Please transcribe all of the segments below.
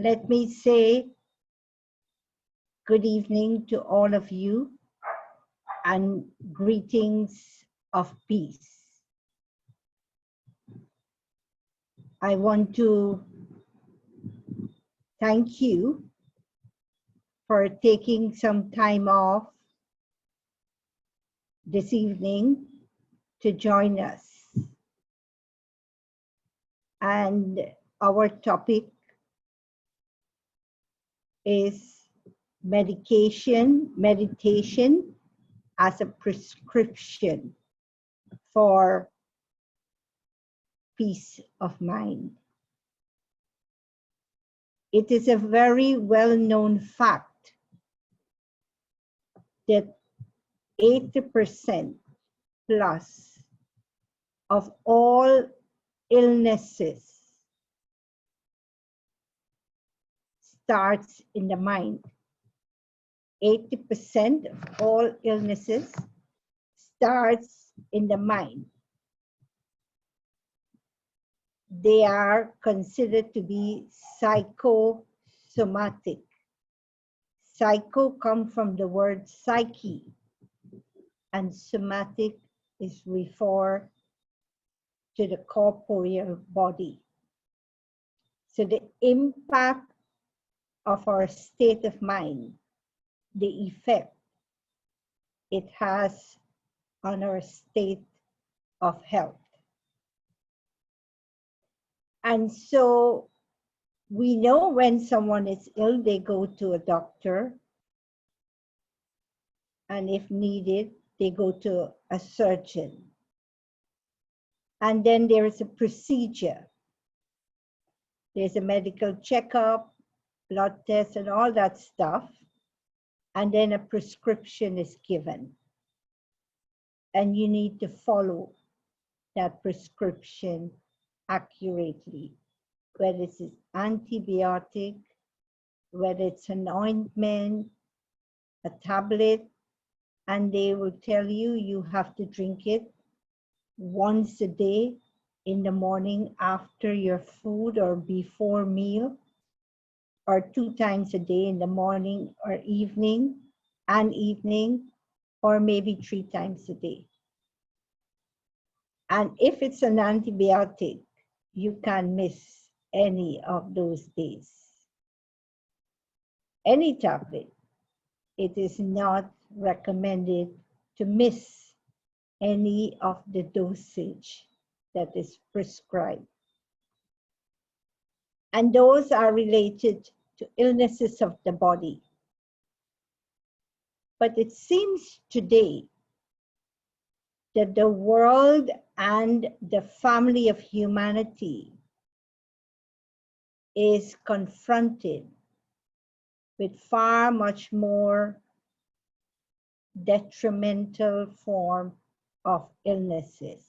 Let me say good evening to all of you and greetings of peace. I want to thank you for taking some time off this evening to join us. And our topic is meditation as a prescription for peace of mind. It is a very well-known fact that 80% plus of all illnesses starts in the mind. 80% of all illnesses starts in the mind. They are considered to be psychosomatic. Psycho comes from the word psyche, and somatic is referred to the corporeal body. So the impact of our state of mind, the effect it has on our state of health. And so we know when someone is ill, they go to a doctor. And if needed, they go to a surgeon. And then there is a procedure. There's a medical checkup, blood test, and all that stuff. And then a prescription is given. And you need to follow that prescription accurately, whether it's an antibiotic, whether it's an ointment, a tablet, and they will tell you you have to drink it once a day in the morning after your food or before meal, or 2 times a day in the morning or evening, or maybe 3 times a day. And if it's an antibiotic, you can't miss any of those days. Any tablet, it is not recommended to miss any of the dosage that is prescribed. And those are related to illnesses of the body. But it seems today that the world and the family of humanity is confronted with far much more detrimental form of illnesses.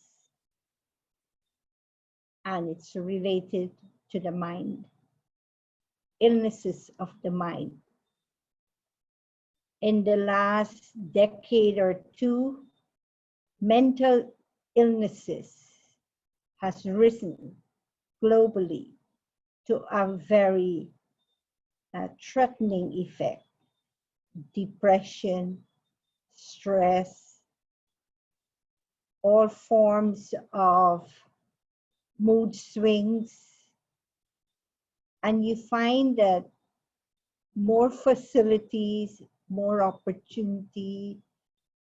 And it's related to the mind, illnesses of the mind. In the last decade or two, mental illnesses has risen globally to a very threatening effect. Depression, stress, all forms of mood swings. And you find that more facilities, more opportunity,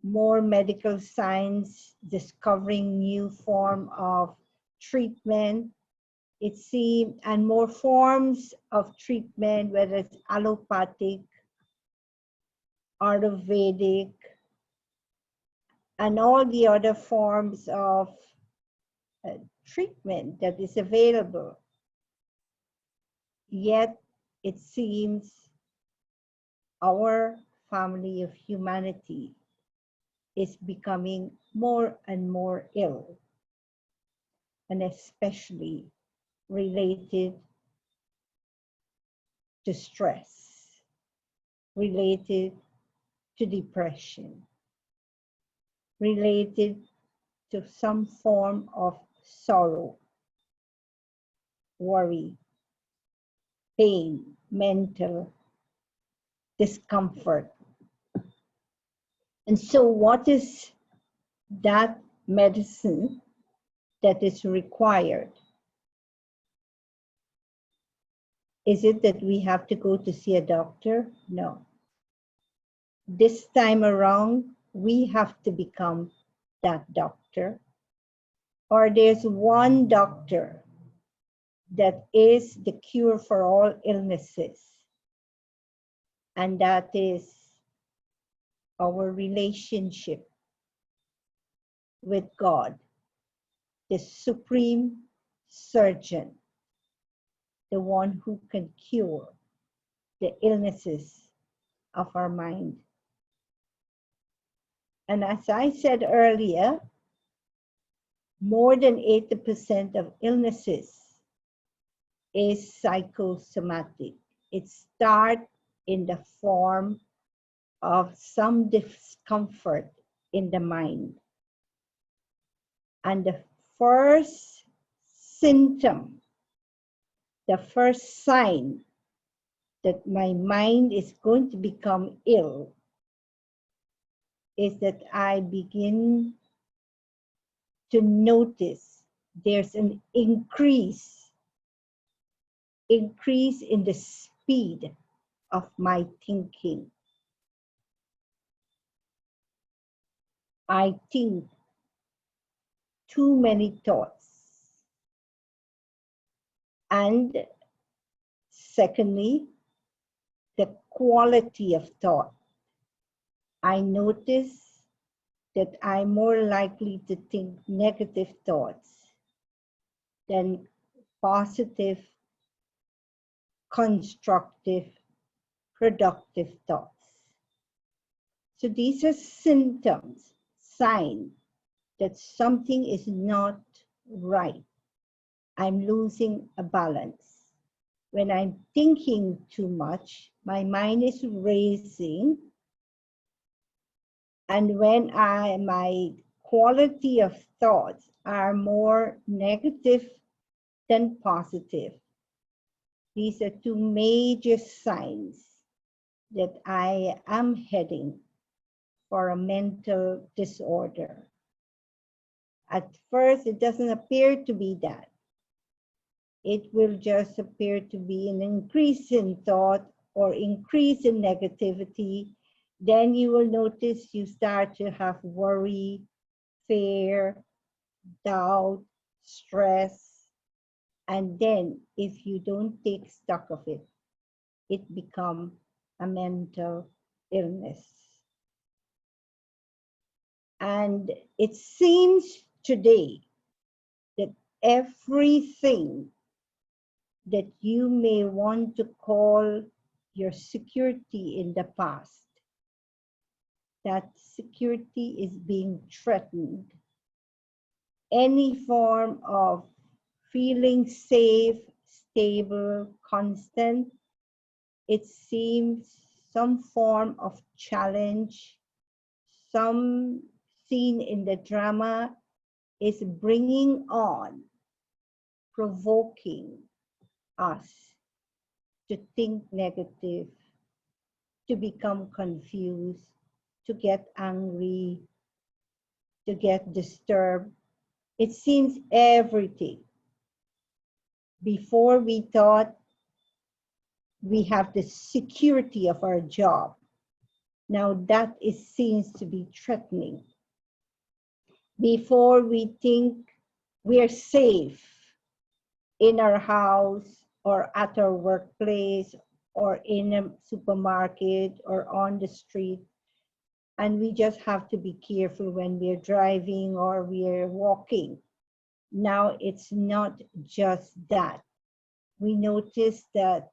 more medical science discovering new form of treatment. It seems, and more forms of treatment, whether it's allopathic, Ayurvedic, and all the other forms of treatment that is available. Yet it seems our family of humanity is becoming more and more ill, and especially related to stress, related to depression, related to some form of sorrow, worry, pain, mental discomfort. And so what is that medicine that is required? Is it that we have to go to see a doctor? No. This time around, we have to become that doctor. Or there's one doctor that is the cure for all illnesses, and that is our relationship with God, the supreme surgeon, the one who can cure the illnesses of our mind. And as I said earlier, more than 80% of illnesses is psychosomatic. It starts in the form of some discomfort in the mind. And the first symptom, the first sign that my mind is going to become ill is that I begin to notice there's an increase in the speed of my thinking. I think too many thoughts. And secondly, the quality of thought. I notice that I'm more likely to think negative thoughts than positive, constructive, productive thoughts. So these are symptoms, signs that something is not right. I'm losing a balance. When I'm thinking too much, my mind is racing. And when my quality of thoughts are more negative than positive, these are two major signs that I am heading for a mental disorder. At first, it doesn't appear to be that. It will just appear to be an increase in thought or increase in negativity. Then you will notice you start to have worry, fear, doubt, stress. And then if you don't take stock of it, it becomes a mental illness. And it seems today that everything that you may want to call your security in the past, that security is being threatened. Any form of feeling safe, stable, constant, it seems some form of challenge, some scene in the drama is bringing on, provoking us to think negative, to become confused, to get angry, to get disturbed. It seems everything. Before we thought we have the security of our job. Now that seems to be threatening. Before we think we are safe in our house or at our workplace or in a supermarket or on the street. And we just have to be careful when we're driving or we're walking. Now it's not just that. We notice that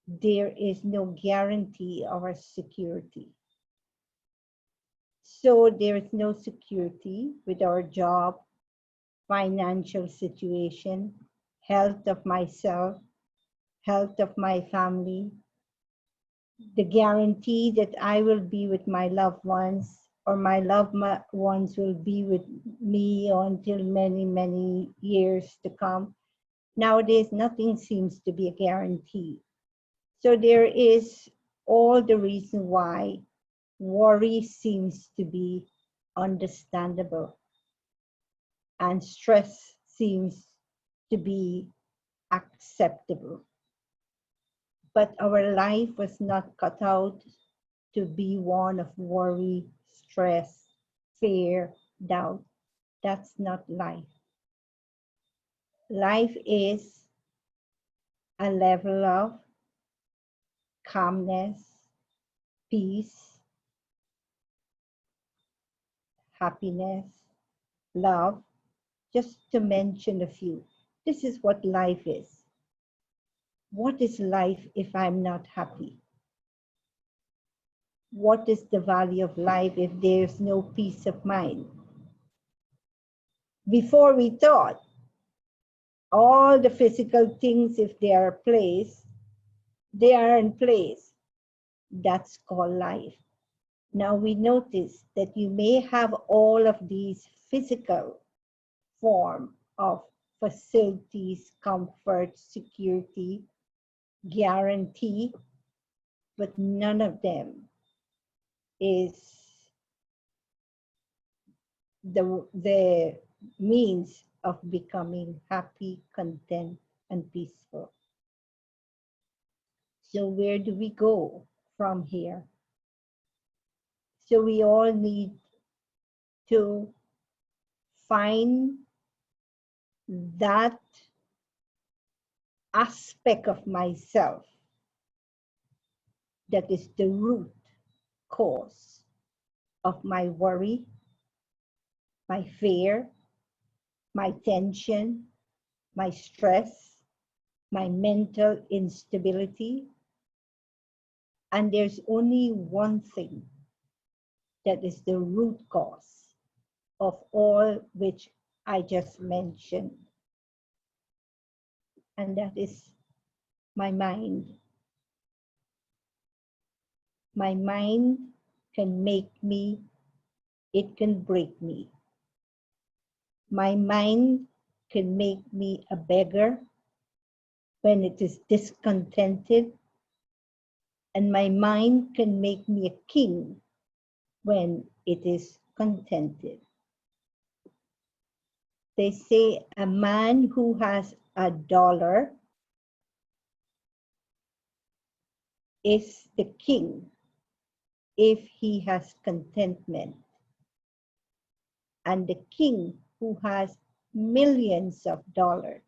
there is no guarantee of our security. So there is no security with our job, financial situation, health of myself, health of my family, the guarantee that I will be with my loved ones or my loved ones will be with me until many, many years to come. Nowadays, nothing seems to be a guarantee. So there is all the reason why worry seems to be understandable and stress seems to be acceptable. But our life was not cut out to be one of worry, stress, fear, doubt. That's not life. Life is a level of calmness, peace, happiness, love, just to mention a few. This is what life is. What is life if I'm not happy? What is the value of life if there's no peace of mind? Before we thought all the physical things, if they are placed, they are in place. That's called life. Now we notice that you may have all of these physical form of facilities, comfort, security, guarantee, but none of them is the means of becoming happy, content, and peaceful. So where do we go from here? So we all need to find that aspect of myself that is the root cause of my worry, my fear, my tension, my stress, my mental instability. And there's only one thing that is the root cause of all which I just mentioned, and that is my mind. My mind can make me, it can break me. My mind can make me a beggar when it is discontented, and my mind can make me a king when it is contented. They say a man who has $1 is the king if he has contentment. And the king who has millions of dollars,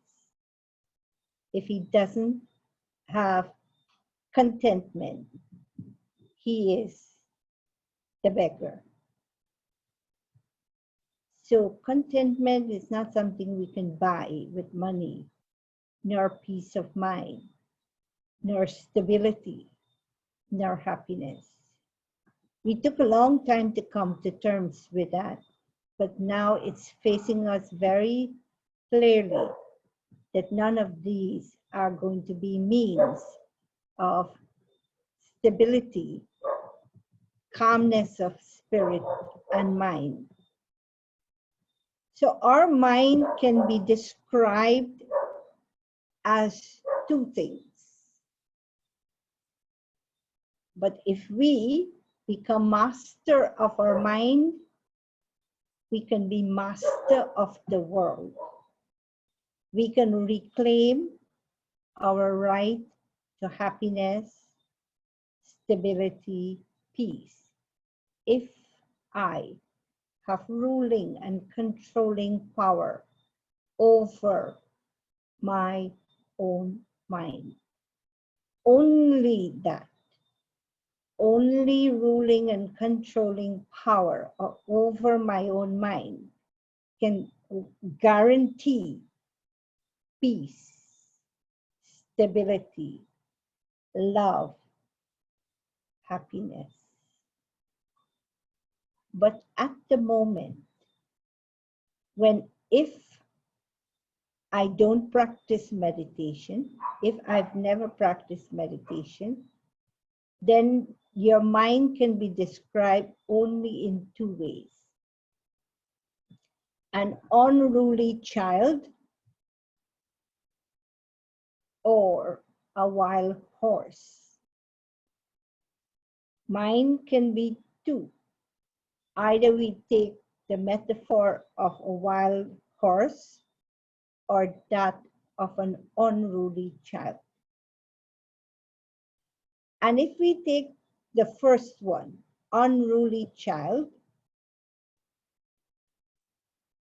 if he doesn't have contentment, he is the beggar. So contentment is not something we can buy with money, nor peace of mind, nor stability, nor happiness. We took a long time to come to terms with that, but now it's facing us very clearly that none of these are going to be means of stability, calmness of spirit and mind. So our mind can be described as two things. But if we become master of our mind, we can be master of the world. We can reclaim our right to happiness, stability, peace. If I have ruling and controlling power over my own mind. Only that, only ruling and controlling power over my own mind can guarantee peace, stability, love, happiness. But at the moment, if I don't practice meditation, if I've never practiced meditation, then your mind can be described only in two ways. An unruly child or a wild horse. Mine can be two. Either we take the metaphor of a wild horse or that of an unruly child. And if we take the first one, unruly child,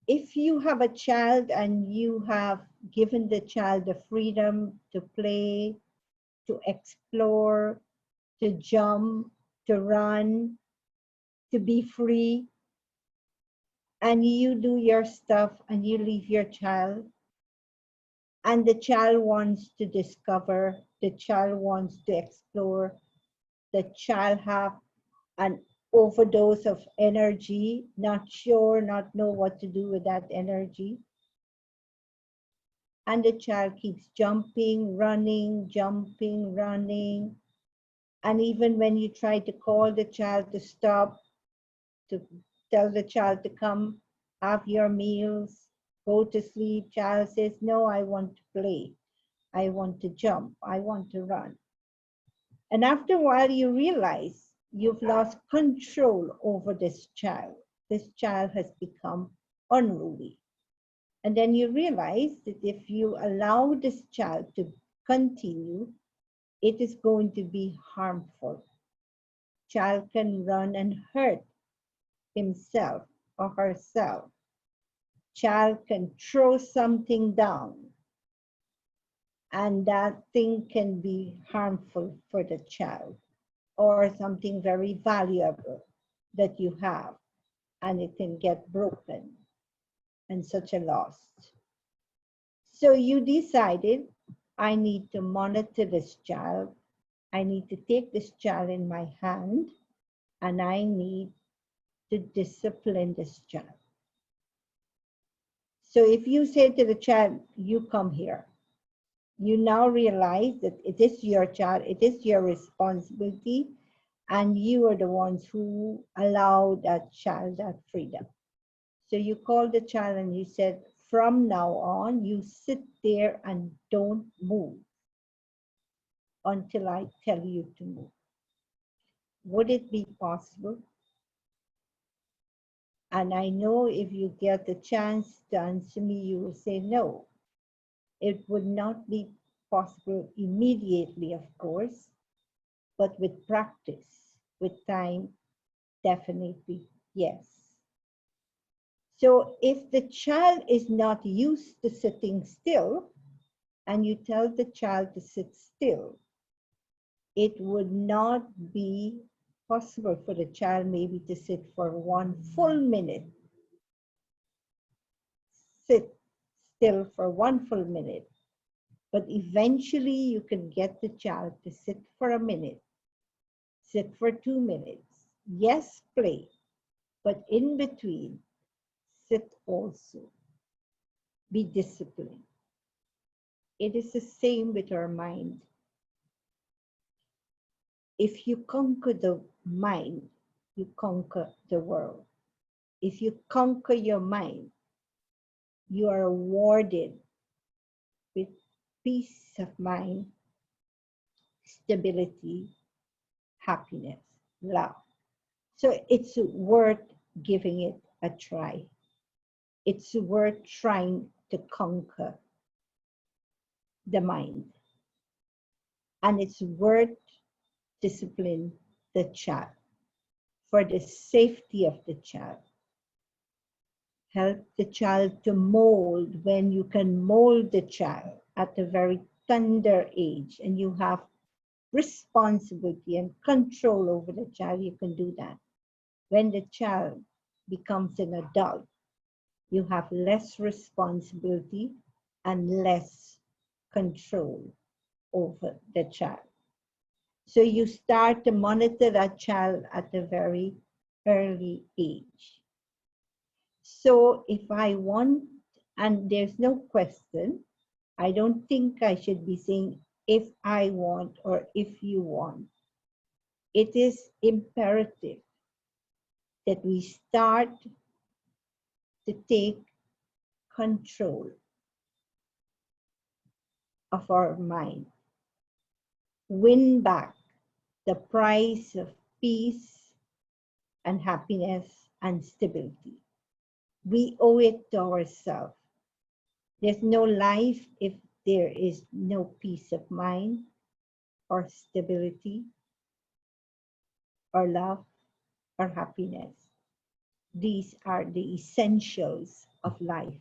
if you have a child and you have given the child the freedom to play, to explore, to jump, to run, to be free, and you do your stuff and you leave your child, and the child wants to discover, the child wants to explore, the child have an overdose of energy, not sure, not know what to do with that energy. And the child keeps jumping, running, jumping, running. And even when you try to call the child to stop, to tell the child to come, have your meals, go to sleep, child says, no, I want to play. I want to jump. I want to run. And after a while, you realize you've lost control over this child. This child has become unruly. And then you realize that if you allow this child to continue, it is going to be harmful. Child can run and hurt himself or herself. Child can throw something down, and that thing can be harmful for the child, or something very valuable that you have, and it can get broken and such a loss. So you decided, I need to monitor this child. I need to take this child in my hand, and I need to discipline this child. So if you say to the child, you come here, you now realize that it is your child, it is your responsibility, and you are the ones who allow that child that freedom. So you called the child and you said, from now on, you sit there and don't move until I tell you to move. Would it be possible? And I know if you get the chance to answer me, you will say no. It would not be possible immediately, of course, but with practice, with time, definitely yes. So if the child is not used to sitting still, and you tell the child to sit still, it would not be possible for the child maybe to sit for 1 full minute. Sit still for 1 full minute. But eventually you can get the child to sit for a minute, sit for 2 minutes. Yes, play, but in between, sit also. Be disciplined. It is the same with our mind. If you conquer the mind, you conquer the world. If you conquer your mind, you are awarded with peace of mind, stability, happiness, love. So it's worth giving it a try. It's worth trying to conquer the mind. And it's worth discipline the child for the safety of the child. Help the child to mold when you can mold the child at a very tender age and you have responsibility and control over the child, you can do that. When the child becomes an adult, you have less responsibility and less control over the child. So you start to monitor that child at a very early age. So if I want, and there's no question, I don't think I should be saying if I want or if you want. It is imperative that we start to take control of our mind, win back the prize of peace and happiness and stability. We owe it to ourselves. There's no life if there is no peace of mind or stability or love or happiness. These are the essentials of life.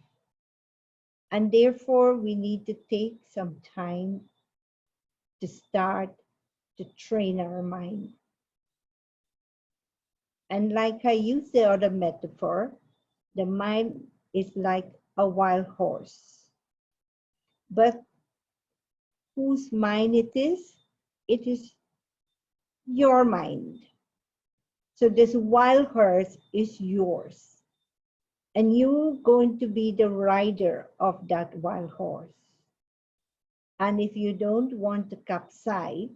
And therefore, we need to take some time to start to train our mind. And like I used the other metaphor, the mind is like a wild horse. But whose mind it is? It is your mind. So this wild horse is yours. And you're going to be the rider of that wild horse. And if you don't want to capsize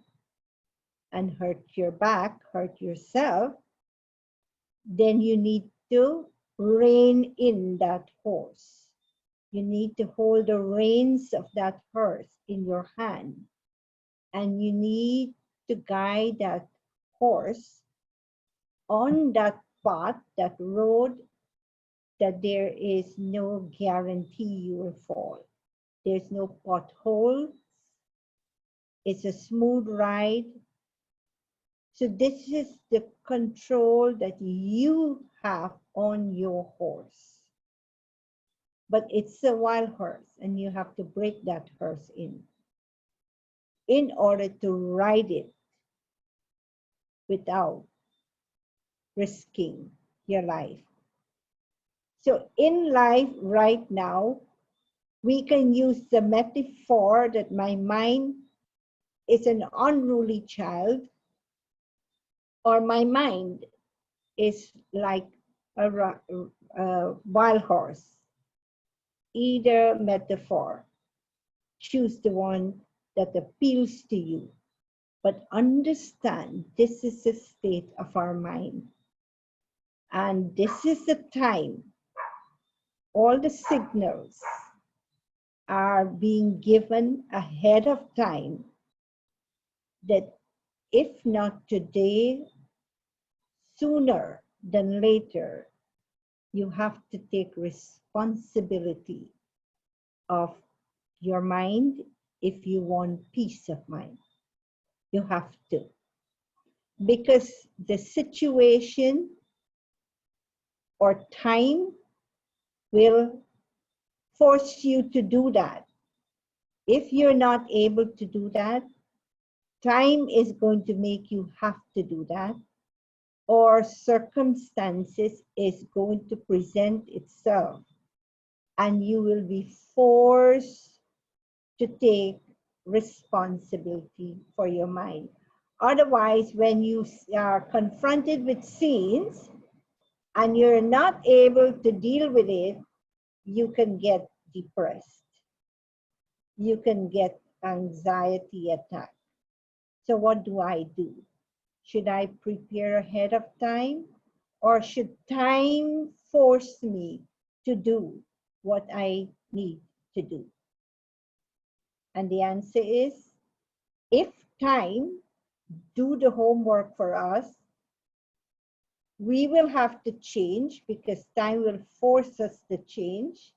and hurt your back, hurt yourself, then you need to rein in that horse. You need to hold the reins of that horse in your hand. And you need to guide that horse on that path, that road, that there is no guarantee you will fall. There's no potholes. It's a smooth ride. So this is the control that you have on your horse. But it's a wild horse, and you have to break that horse in order to ride it without risking your life. So in life right now, we can use the metaphor that my mind is an unruly child, or my mind is like a wild horse. Either metaphor, choose the one that appeals to you. But understand this is the state of our mind. And this is the time all the signals are being given ahead of time that if not today, sooner than later, you have to take responsibility of your mind if you want peace of mind. You have to. Because the situation or time will force you to do that. If you're not able to do that, time is going to make you have to do that, or circumstances is going to present itself and you will be forced to take responsibility for your mind. Otherwise, when you are confronted with scenes and you're not able to deal with it, you can get depressed. You can get anxiety attack. So what do I do? Should I prepare ahead of time, or should time force me to do what I need to do? And the answer is, if time do the homework for us, we will have to change because time will force us to change.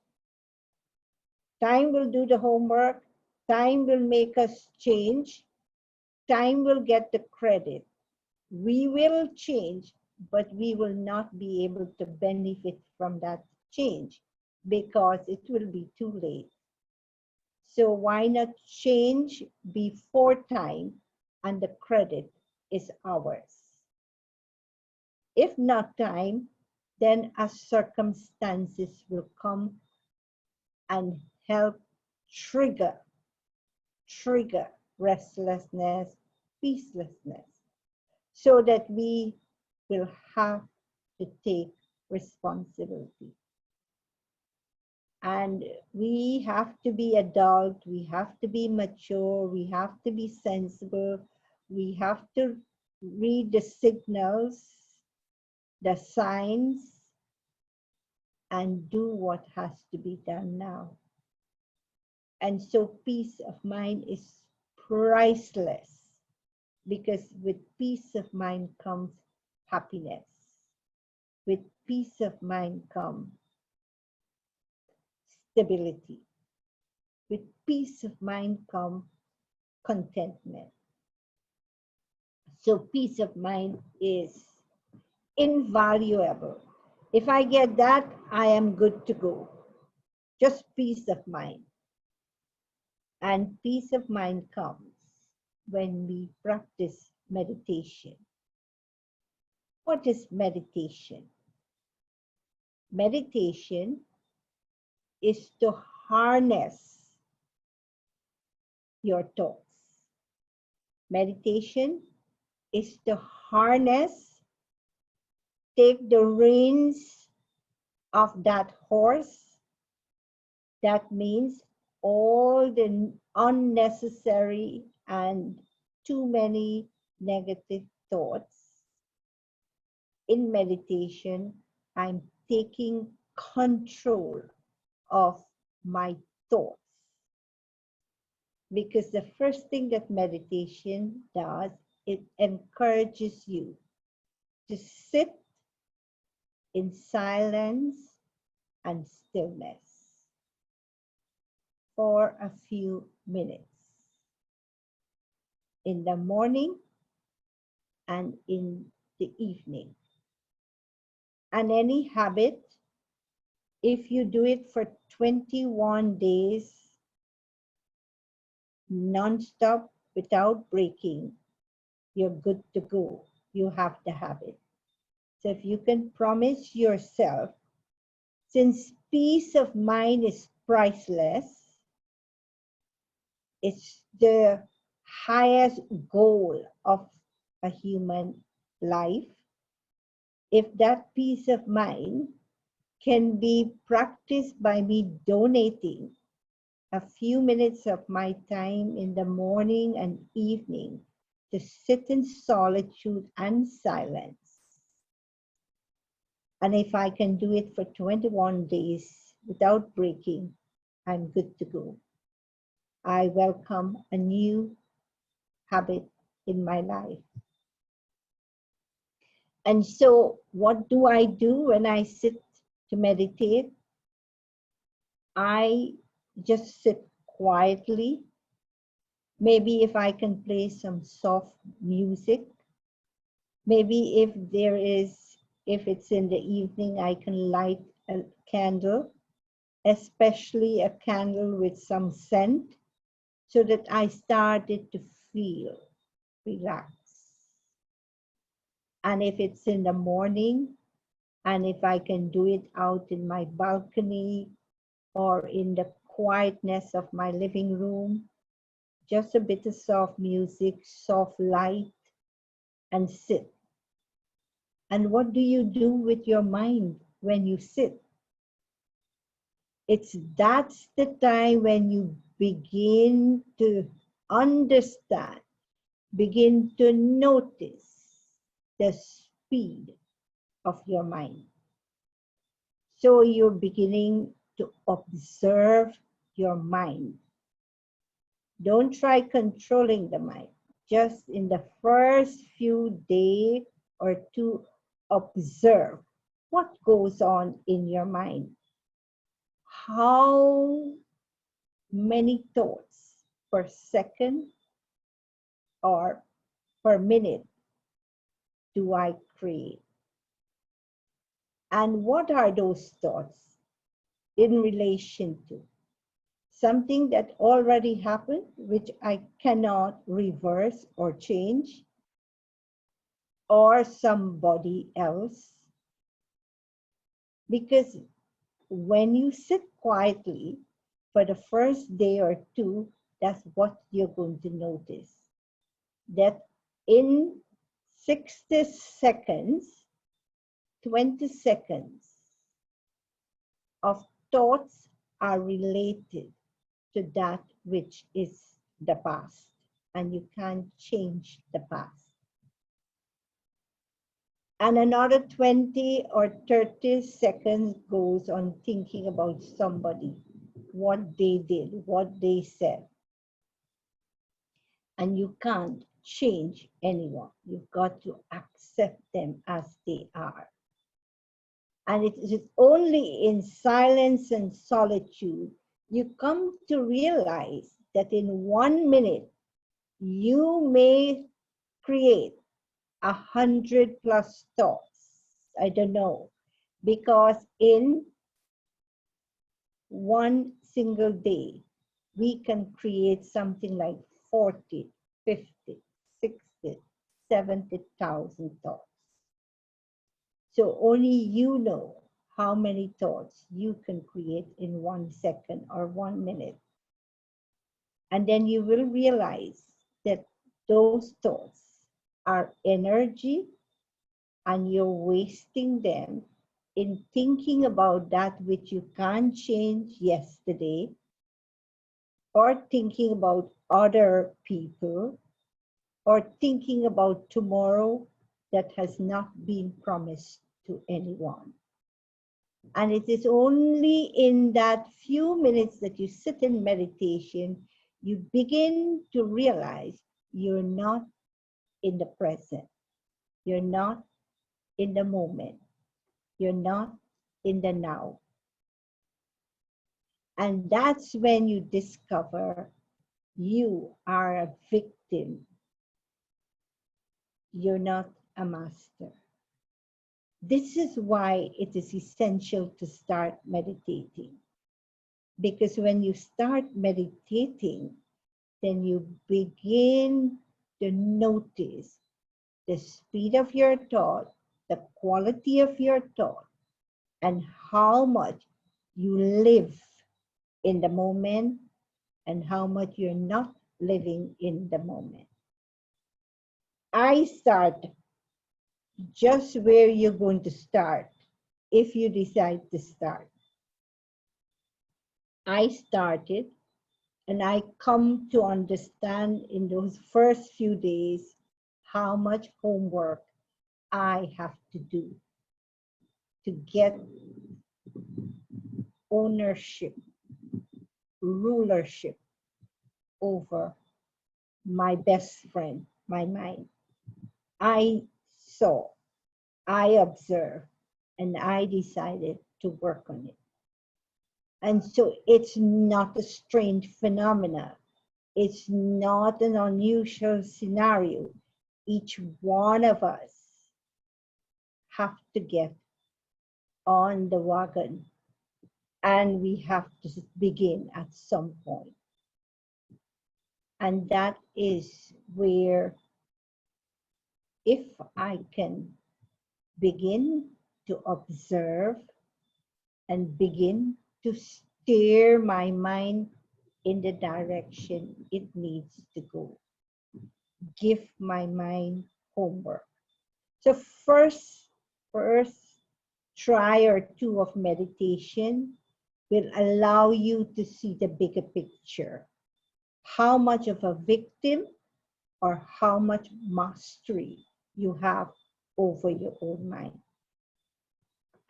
Time will do the homework. Time will make us change. Time will get the credit. We will change, but we will not be able to benefit from that change because it will be too late. So why not change before time and the credit is ours? If not time, then as circumstances will come and help trigger restlessness, peacelessness, so that we will have to take responsibility. And we have to be adult, we have to be mature, we have to be sensible, we have to read the signals, the signs, and do what has to be done now. And so peace of mind is priceless. because with peace of mind comes happiness. With peace of mind comes stability. With peace of mind comes contentment. So peace of mind is invaluable. If I get that, I am good to go. Just peace of mind. And peace of mind comes when we practice meditation. What is meditation? Meditation is to harness your thoughts. Meditation is to harness, take the reins of that horse. That means all the unnecessary and too many negative thoughts. In meditation, I'm taking control of my thoughts. Because the first thing that meditation does, it encourages you to sit in silence and stillness for a few minutes in the morning and in the evening. And any habit, if you do it for 21 days non-stop without breaking, you're good to go. You have the habit. So if you can promise yourself, since peace of mind is priceless, it's the highest goal of a human life. If that peace of mind can be practiced by me donating a few minutes of my time in the morning and evening to sit in solitude and silence, and if I can do it for 21 days without breaking, I'm good to go. I welcome a new habit in my life. And so what do I do when I sit to meditate? I just sit quietly. Maybe if I can play some soft music. Maybe if it's in the evening, I can light a candle, especially a candle with some scent, so that I started to feel relaxed. And if it's in the morning, and if I can do it out in my balcony or in the quietness of my living room, just a bit of soft music, soft light, and sit. And what do you do with your mind when you sit? That's the time when you begin to understand, begin to notice the speed of your mind. So you're beginning to observe your mind. Don't try controlling the mind. Just in the first few days or two, observe what goes on in your mind. How many thoughts per second or per minute do I create? And what are those thoughts in relation to? Something that already happened, which I cannot reverse or change, or somebody else? Because when you sit quietly for the first day or two, that's what you're going to notice. That in 60 seconds, 20 seconds of thoughts are related to that which is the past, and you can't change the past. And another 20 or 30 seconds goes on thinking about somebody, what they did, what they said. And you can't change anyone. You've got to accept them as they are. And it is only in silence and solitude you come to realize that in 1 minute you may create 100 plus thoughts. I don't know, because in one single day, we can create something like 40, 50, 60, 70,000 thoughts. So only you know how many thoughts you can create in 1 second or 1 minute. And then you will realize that those thoughts are energy and you're wasting them in thinking about that which you can't change yesterday, or thinking about other people, or thinking about tomorrow that has not been promised to anyone. And it is only in that few minutes that you sit in meditation, you begin to realize you're not in the present. You're not in the moment. You're not in the now. And that's when you discover you are a victim. You're not a master. This is why it is essential to start meditating. Because when you start meditating, then you begin to notice the speed of your thought, the quality of your thought, and how much you live in the moment and how much you're not living in the moment. I start just where you're going to start if you decide to start. I started and I come to understand in those first few days how much homework I have to do to get ownership, rulership over my best friend, my mind. I saw, I observed, and I decided to work on it. And so it's not a strange phenomena. It's not an unusual scenario. Each one of us have to get on the wagon, and we have to begin at some point. And that is where, if I can begin to observe and begin to steer my mind in the direction it needs to go, give my mind homework. So first try or two of meditation will allow you to see the bigger picture. How much of a victim or how much mastery you have over your own mind.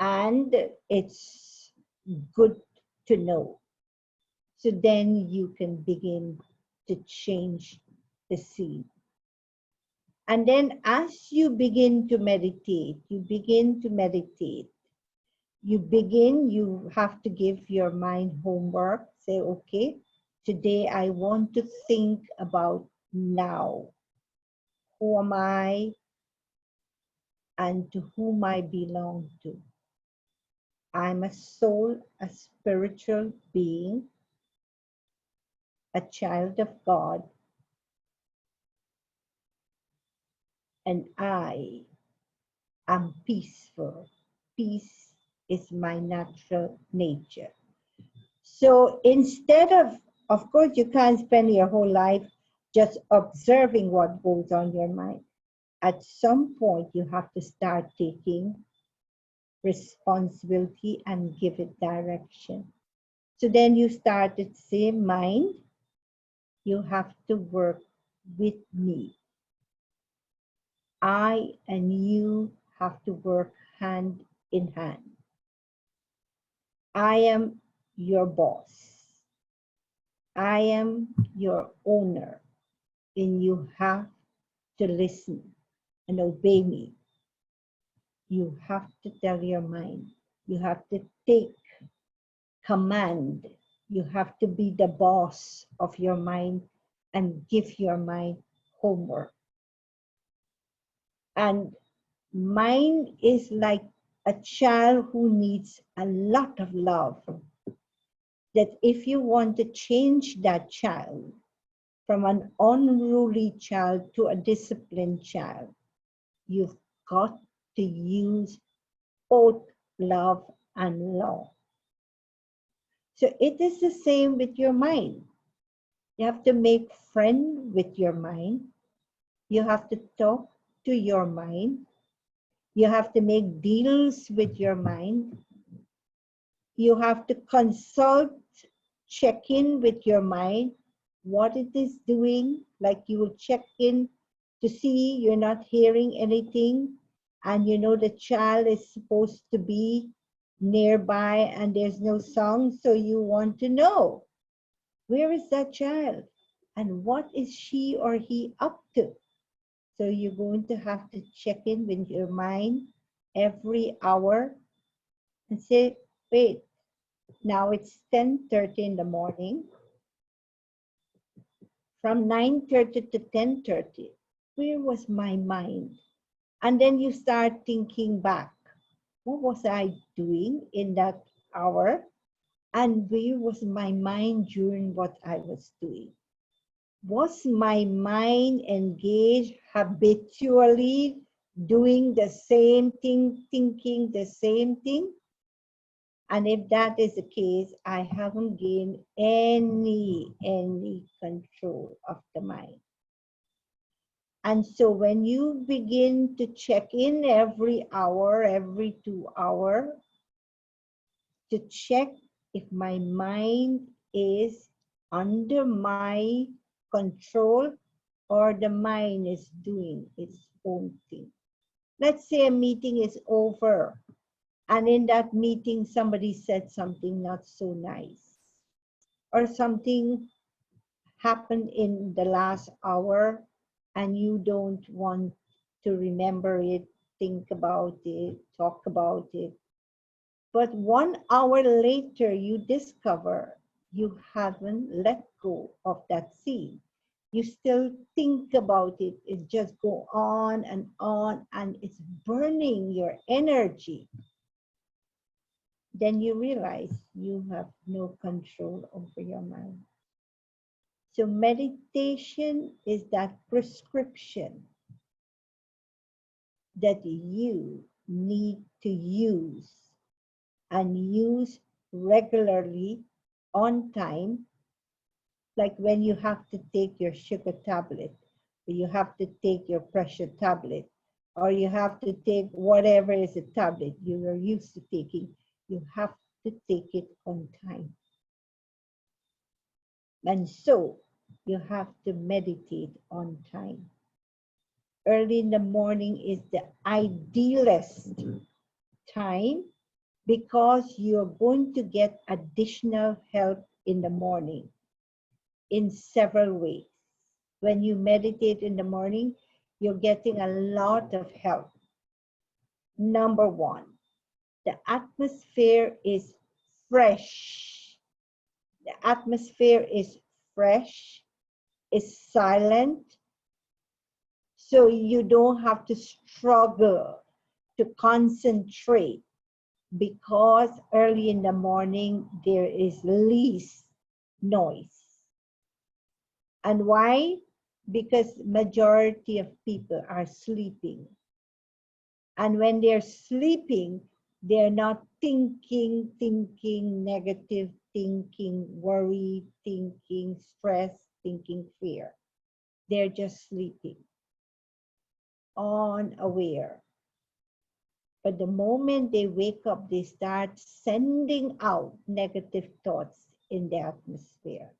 And it's good to know. So then you can begin to change the scene. And then as you begin to meditate, you have to give your mind homework. Say, okay, today I want to think about now. Who am I and to whom I belong to? I'm a soul, a spiritual being, a child of God, and I am peaceful. Peace is my natural nature. So instead of course, you can't spend your whole life just observing what goes on in your mind. At some point, you have to start taking responsibility and give it direction. So then you start to say, mind, you have to work with me. I and you have to work hand in hand. I am your boss. I am your owner, and you have to listen and obey me. You have to tell your mind. You have to take command. You have to be the boss of your mind and give your mind homework. And mind is like a child who needs a lot of love. That if you want to change that child from an unruly child to a disciplined child, you've got to use both love and law. So it is the same with your mind. You have to make friends with your mind. You have to talk to your mind. You have to make deals with your mind. You have to consult, check in with your mind, what it is doing. Like you will check in to see you're not hearing anything, and you know the child is supposed to be nearby and there's no sound, so you want to know, where is that child and what is she or he up to? So you're going to have to check in with your mind every hour and say, wait, now it's 10:30 in the morning. From 9:30 to 10:30, where was my mind? And then you start thinking back. What was I doing in that hour? And where was my mind during what I was doing? Was my mind engaged habitually doing the same thing, thinking the same thing? And if that is the case, I haven't gained any control of the mind. And so when you begin to check in every hour, every 2 hours, to check if my mind is under my control or the mind is doing its own thing. Let's say a meeting is over, and in that meeting somebody said something not so nice, or something happened in the last hour and you don't want to remember it, think about it, talk about it. But 1 hour later, you discover you haven't let go of that scene. You still think about it. It just go on, and it's burning your energy. Then you realize you have no control over your mind. So meditation is that prescription that you need to use, and use regularly, on time, like when you have to take your sugar tablet, or you have to take your pressure tablet, or you have to take whatever is a tablet you are used to taking. You have to take it on time. And so you have to meditate on time. Early in the morning is the idealist time, because you're going to get additional help in the morning in several ways. When you meditate in the morning, you're getting a lot of help. Number one, the atmosphere is fresh. The atmosphere is fresh, is silent, so you don't have to struggle to concentrate, because early in the morning there is least noise. And why? Because majority of people are sleeping. And when they're sleeping, they're not thinking negative, thinking worry, thinking stress, thinking fear. They're just sleeping, unaware. But the moment they wake up, they start sending out negative thoughts in the atmosphere.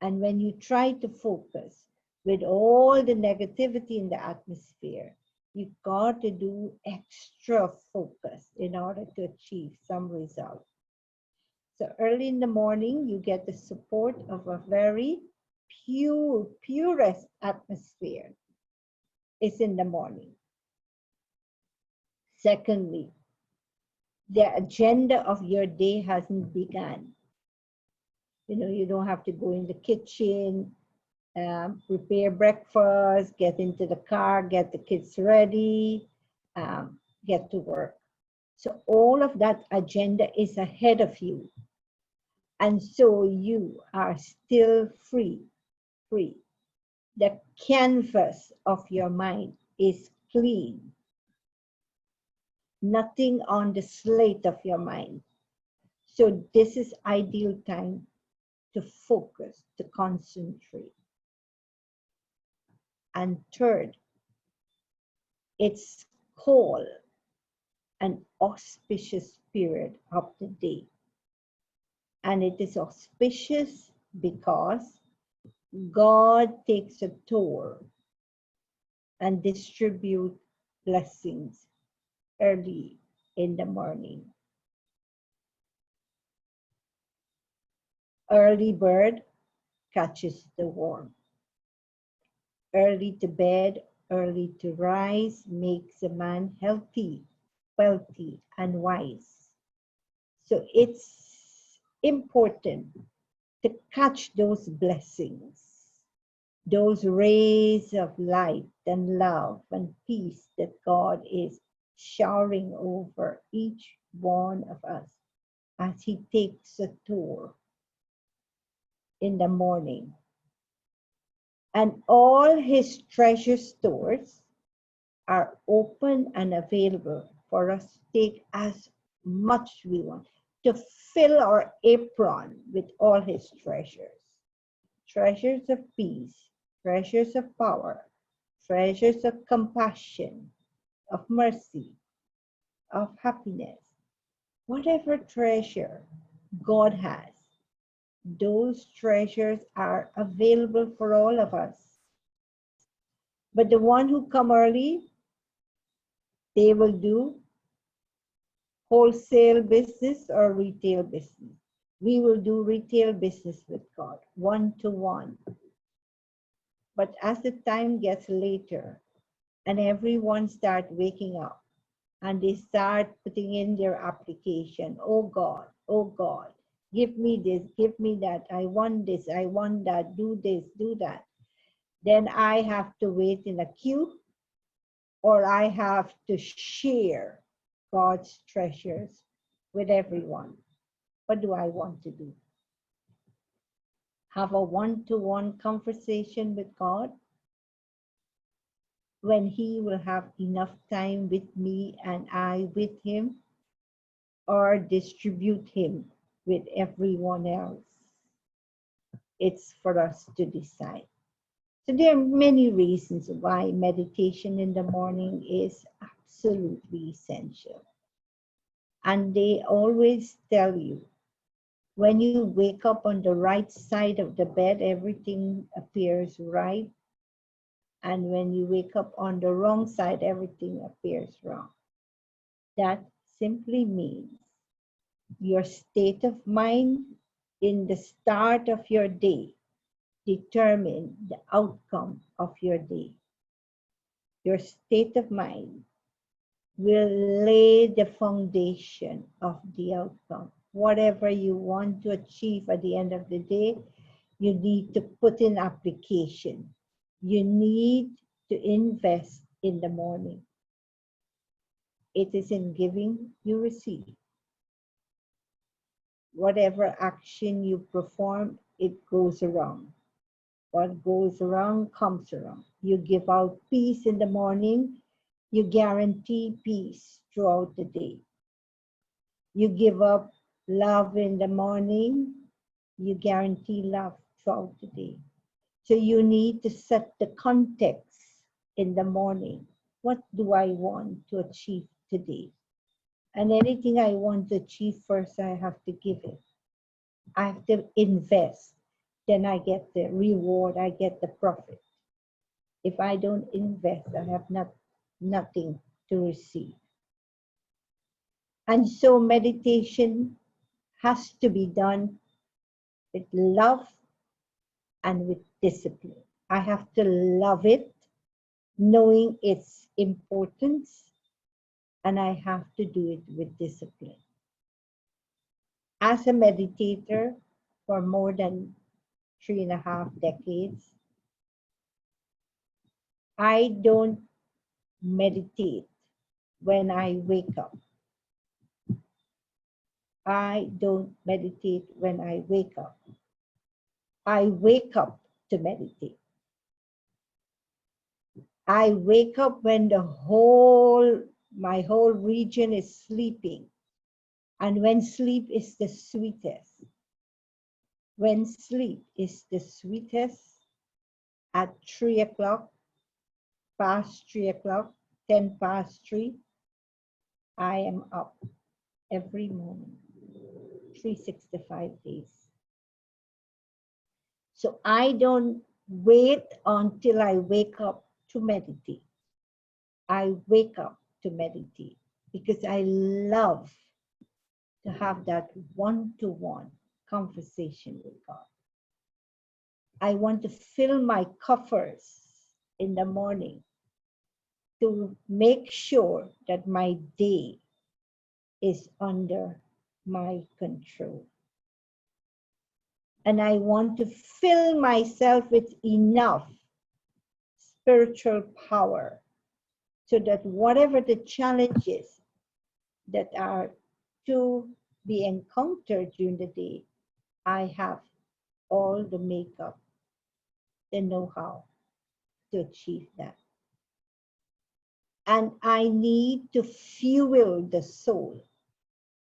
And when you try to focus with all the negativity in the atmosphere, you got to do extra focus in order to achieve some result. So early in the morning, you get the support of a very purest atmosphere. is in the morning. Secondly, the agenda of your day hasn't begun. You don't have to go in the kitchen, prepare breakfast, get into the car, get the kids ready, get to work. So all of that agenda is ahead of you. And so you are still free. The canvas of your mind is clean. Nothing on the slate of your mind. So this is ideal time to focus, to concentrate. And third, it's called an auspicious period of the day. And it is auspicious because God takes a tour and distributes blessings early in the morning. Early bird catches the worm. Early to bed, early to rise makes a man healthy, wealthy, and wise. So it's important to catch those blessings, those rays of light and love and peace that God is showering over each one of us as He takes a tour in the morning. And all His treasure stores are open and available for us to take as much we want, to fill our apron with all His treasures. Treasures of peace, treasures of power, treasures of compassion, of mercy, of happiness. Whatever treasure God has, those treasures are available for all of us. But the one who come early, they will do wholesale business or retail business. We will do retail business with God, one-to-one. But as the time gets later and everyone start waking up and they start putting in their application, oh God, give me this, give me that, I want this, I want that, do this, do that. Then I have to wait in a queue, or I have to share God's treasures with everyone. What do I want to do? Have a one-to-one conversation with God when He will have enough time with me and I with Him, or distribute Him with everyone else? It's for us to decide. So there are many reasons why meditation in the morning is absolutely essential. And they always tell you, when you wake up on the right side of the bed, everything appears right. And when you wake up on the wrong side, everything appears wrong. That simply means your state of mind in the start of your day determine the outcome of your day. Your state of mind will lay the foundation of the outcome. Whatever you want to achieve at the end of the day, you need to put in application. You need to invest in the morning. It is in giving you receive. Whatever action you perform, it goes around. What goes around comes around. You give out peace in the morning, you guarantee peace throughout the day. You give up love in the morning, you guarantee love throughout the day. So you need to set the context in the morning. What do I want to achieve today? And anything I want to achieve first, I have to give it. I have to invest. Then I get the reward, I get the profit. If I don't invest, I have nothing to receive. And so meditation has to be done with love and with discipline. I have to love it knowing its importance, and I have to do it with discipline. As a meditator for more than 3.5 decades, I don't meditate when I wake up. I don't meditate when I wake up. I wake up to meditate. I wake up when my whole region is sleeping, and when sleep is the sweetest. When sleep is the sweetest at 3 o'clock, past 3 o'clock, 10 past 3, I am up every morning, 365 days. So I don't wait until I wake up to meditate. I wake up to meditate because I love to have that one-to-one conversation with God. I want to fill my coffers in the morning to make sure that my day is under my control. And I want to fill myself with enough spiritual power so that whatever the challenges that are to be encountered during the day, I have all the makeup, the know-how to achieve that. And I need to fuel the soul.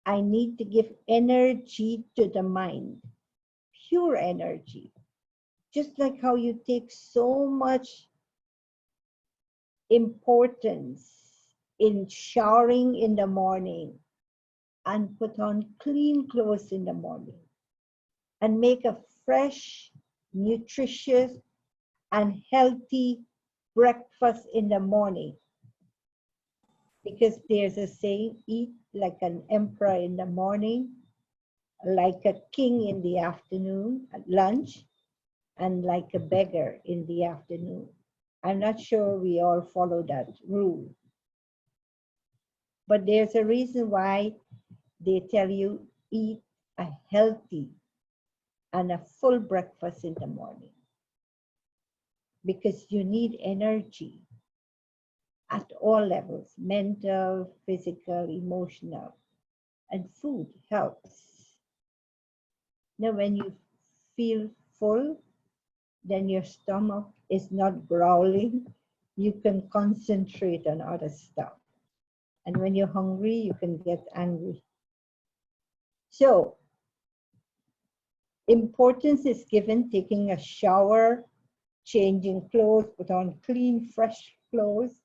I need to give energy to the mind, pure energy. Just like how you take so much importance in showering in the morning and put on clean clothes in the morning and make a fresh, nutritious, and healthy breakfast in the morning. Because there's a saying, eat like an emperor in the morning, like a king in the afternoon at lunch, and like a beggar in the afternoon. I'm not sure we all follow that rule. But there's a reason why they tell you eat a healthy and a full breakfast in the morning. Because you need energy at all levels, mental, physical, emotional, and food helps. Now, when you feel full, then your stomach is not growling. You can concentrate on other stuff. And when you're hungry, you can get angry. So, importance is given taking a shower, changing clothes, put on clean, fresh clothes.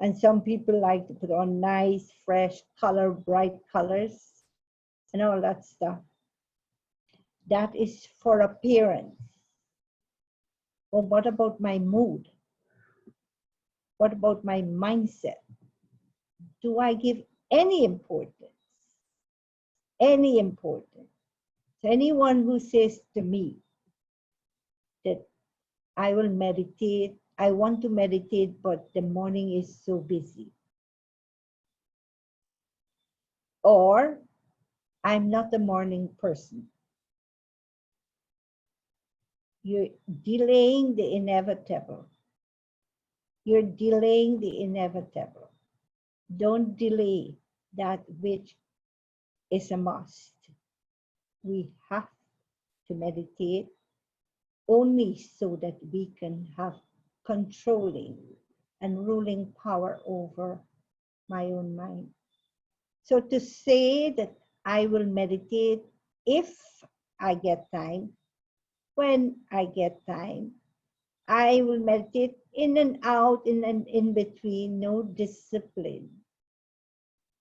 And some people like to put on nice, fresh color, bright colors, and all that stuff. That is for appearance. Well, what about my mood? What about my mindset? Do I give any importance? Any importance? So anyone who says to me that I will meditate, I want to meditate, but the morning is so busy. Or I'm not a morning person. You're delaying the inevitable. You're delaying the inevitable. Don't delay that which is a must. We have to meditate only so that we can have controlling and ruling power over my own mind. So to say that I will meditate if I get time, when I get time, I will meditate in and out, in and in between, no discipline.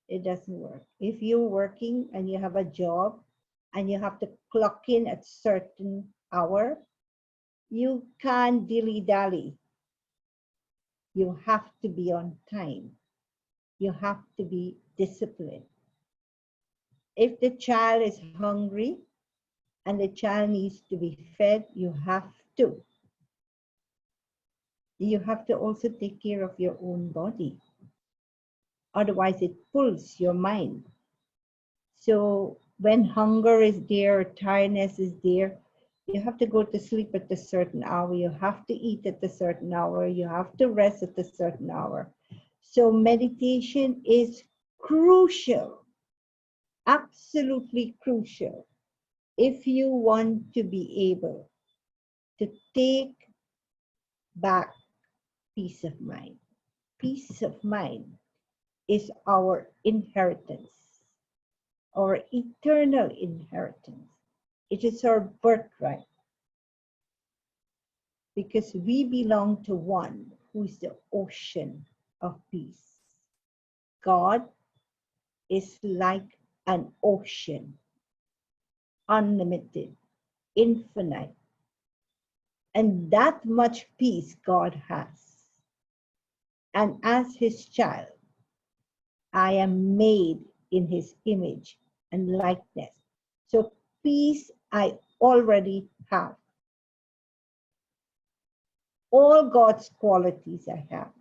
It doesn't work. If you're working and you have a job and you have to clock in at certain hour, you can't dilly-dally. You have to be on time. You have to be disciplined. If the child is hungry and the child needs to be fed, you have to. you have to also take care of your own body. Otherwise, it pulls your mind. So when hunger is there, tiredness is there, you have to go to sleep at a certain hour. You have to eat at a certain hour. You have to rest at a certain hour. So meditation is crucial, absolutely crucial, if you want to be able to take back peace of mind. Peace of mind is our inheritance, our eternal inheritance. It is our birthright, because we belong to one who is the ocean of peace. God is like an ocean, unlimited, infinite, and that much peace God has. And as his child, I am made in his image and likeness. So peace I already have. All God's qualities I have.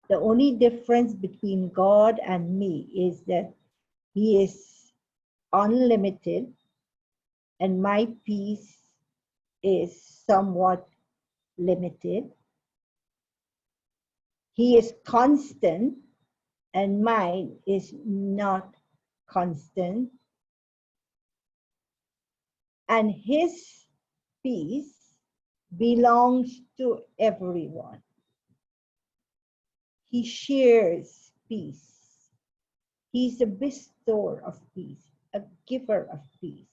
The only difference between God and me is that he is unlimited and my peace is somewhat limited. He is constant and mine is not constant. And his peace belongs to everyone. He shares peace. He's a bestower of peace, a giver of peace.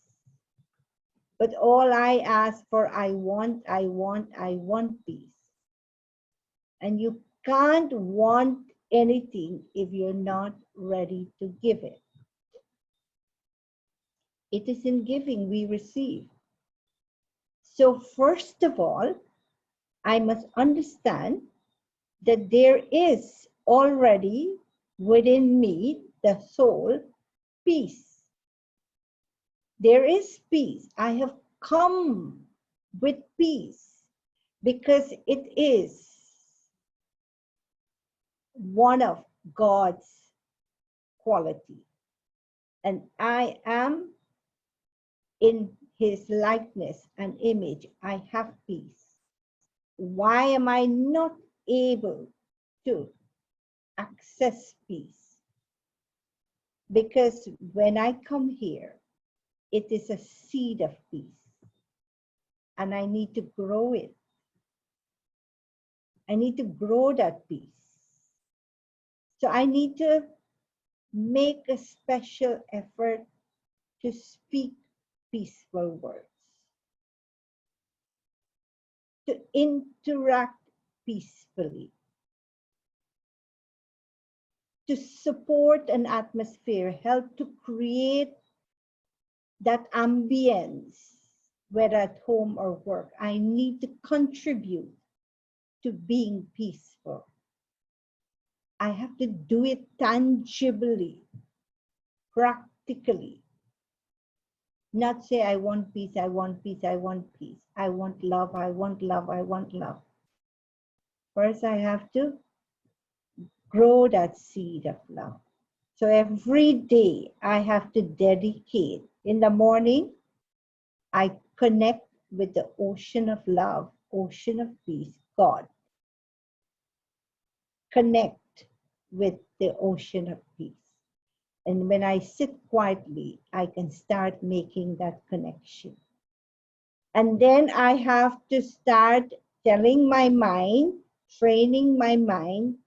But all I ask for, I want peace. And you can't want anything if you're not ready to give it. It is in giving we receive. So first of all, I must understand that there is already within me, the soul, peace. There is peace. I have come with peace because it is one of God's quality. And I am in his likeness and image. I have peace. Why am I not able to access peace? Because when I come here, it is a seed of peace. And I need to grow it. I need to grow that peace. So I need to make a special effort to speak peaceful words, to interact peacefully, to support an atmosphere, help to create that ambience, whether at home or work. I need to contribute to being peaceful. I have to do it tangibly, practically. Not say, I want peace, I want peace, I want peace. I want love, I want love, I want love. First, I have to grow that seed of love. So every day, I have to dedicate. In the morning, I connect with the ocean of love, ocean of peace, God. Connect with the ocean of peace. And when I sit quietly, I can start making that connection. And then I have to start telling my mind, training my mind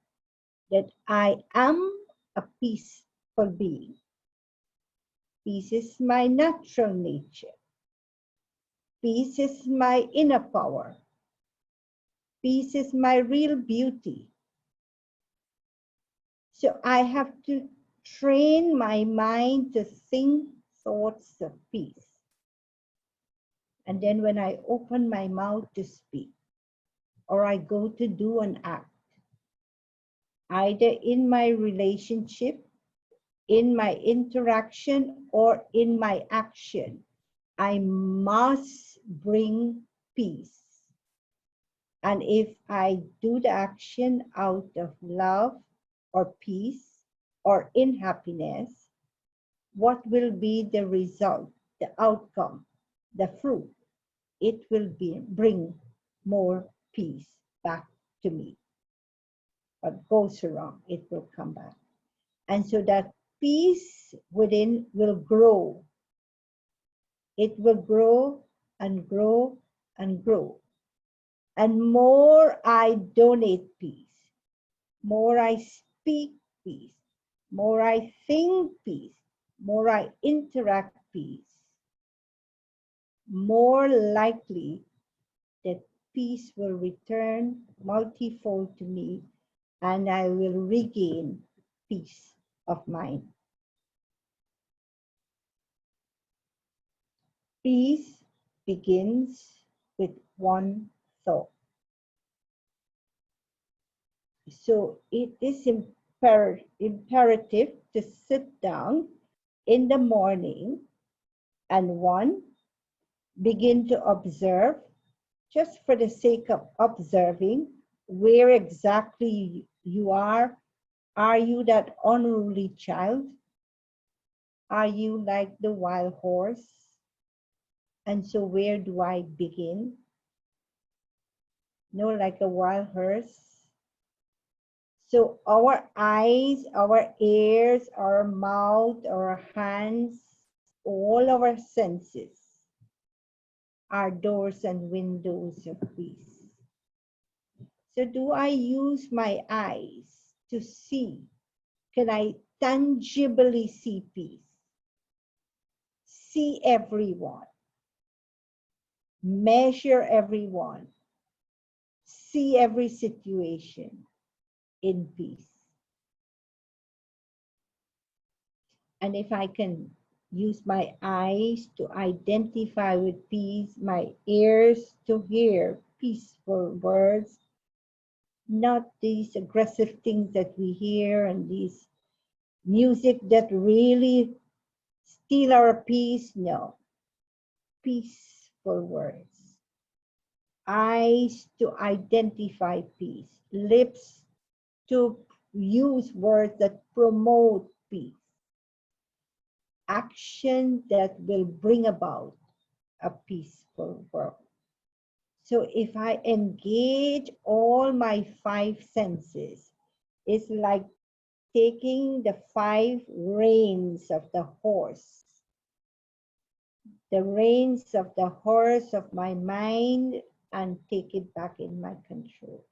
that I am a peaceful being. Peace is my natural nature. Peace is my inner power. Peace is my real beauty. So I have to train my mind to think thoughts of peace. And then when I open my mouth to speak, or I go to do an act, either in my relationship, in my interaction, or in my action, I must bring peace. And if I do the action out of love or peace or in happiness, what will be the result, the outcome, the fruit? It will bring more peace back to me. What goes wrong, it will come back. And so that peace within will grow. It will grow and grow and grow. And more I donate peace, more I speak peace, more I think peace, more I interact peace, more likely that peace will return multifold to me and I will regain peace of mind. Peace begins with one thought. So it is imperative to sit down in the morning and one, begin to observe, just for the sake of observing, where exactly you are. Are you that unruly child? Are you like the wild horse? And so where do I begin? No, like a wild horse. So our eyes, our ears, our mouth, our hands, all our senses are doors and windows of peace. So do I use my eyes to see? Can I tangibly see peace? See everyone, measure everyone, see every situation in peace. And if I can use my eyes to identify with peace, my ears to hear peaceful words, not these aggressive things that we hear and these music that really steal our peace, no. Peaceful words. Eyes to identify peace, lips to use words that promote peace, action that will bring about a peaceful world. So if I engage all my five senses, it's like taking the five reins of the horse, the reins of the horse of my mind, and take it back in my control.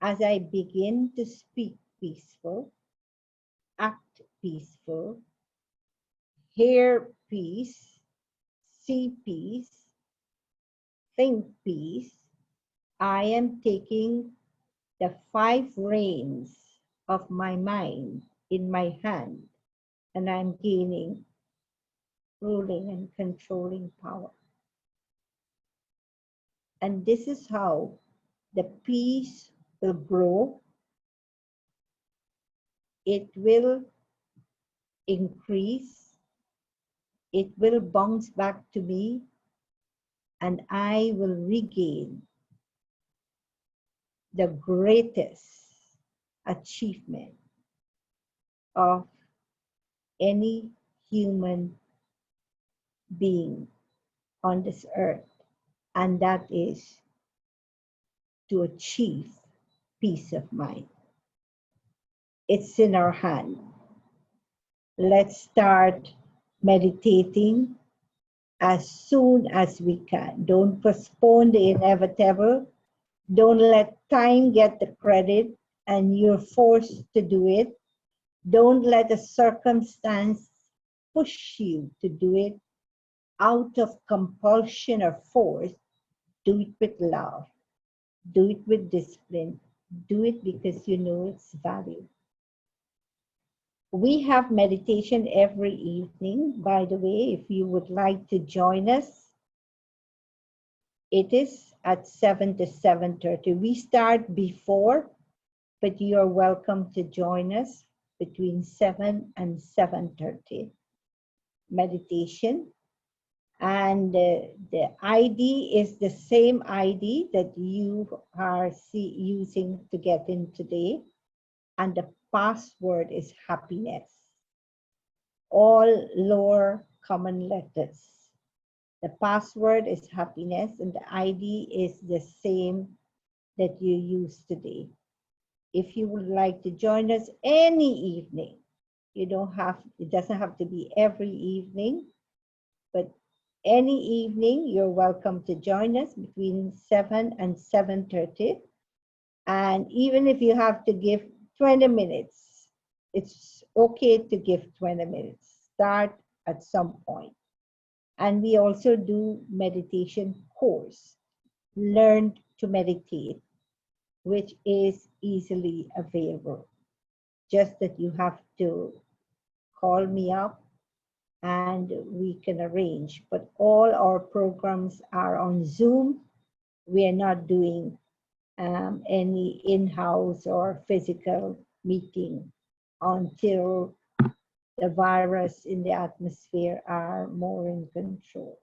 As I begin to speak peaceful, act peaceful, hear peace, see peace, think peace, I am taking the five reins of my mind in my hand, and I'm gaining ruling and controlling power. And this is how the peace will grow. It will increase. It will bounce back to me, and I will regain the greatest achievement of any human being on this earth, and that is to achieve peace of mind. It's in our hand. Let's start meditating as soon as we can. Don't postpone the inevitable. Don't let time get the credit and you're forced to do it. Don't let a circumstance push you to do it out of compulsion or force. Do it with love. Do it with discipline. Do it because you know its value. We have meditation every evening. By the way, if you would like to join us, it is at 7 to 7:30. We start before, but you are welcome to join us between 7 and 7:30. Meditation. And the ID is the same ID that you are using to get in today. And the password is happiness. All lower common letters. The password is happiness and the ID is the same that you use today. If you would like to join us any evening, it doesn't have to be every evening, but any evening, you're welcome to join us between 7 and 7:30. And even if you have to give 20 minutes, it's okay to give 20 minutes. Start at some point. And we also do meditation course, Learn to Meditate, which is easily available. Just that you have to call me up and we can arrange. But all our programs are on Zoom. We are not doing any in-house or physical meeting until the virus in the atmosphere are more in control.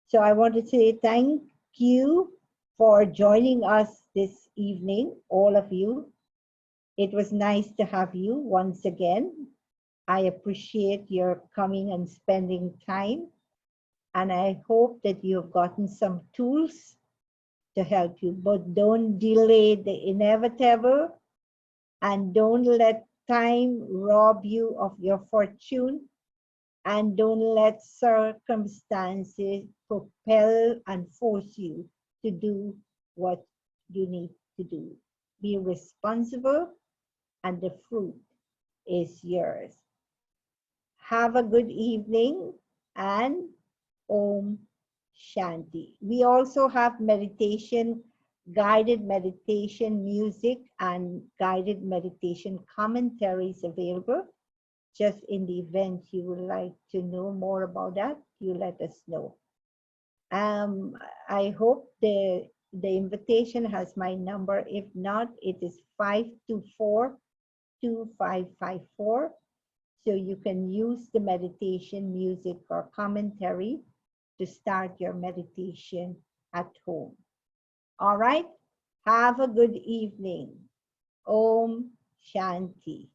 So I want to say thank you for joining us this evening, all of you. It was nice to have you once again. I appreciate your coming and spending time. And I hope that you have gotten some tools to help you, but don't delay the inevitable and don't let time rob you of your fortune and don't let circumstances propel and force you to do what you need to do. Be responsible and the fruit is yours. Have a good evening and Om Shanti. We also have meditation, guided meditation music and guided meditation commentaries available. Just in the event you would like to know more about that, you let us know. I hope the invitation has my number. If not, it is 524-2554. So you can use the meditation music or commentary to start your meditation at home. All right. Have a good evening. Om Shanti.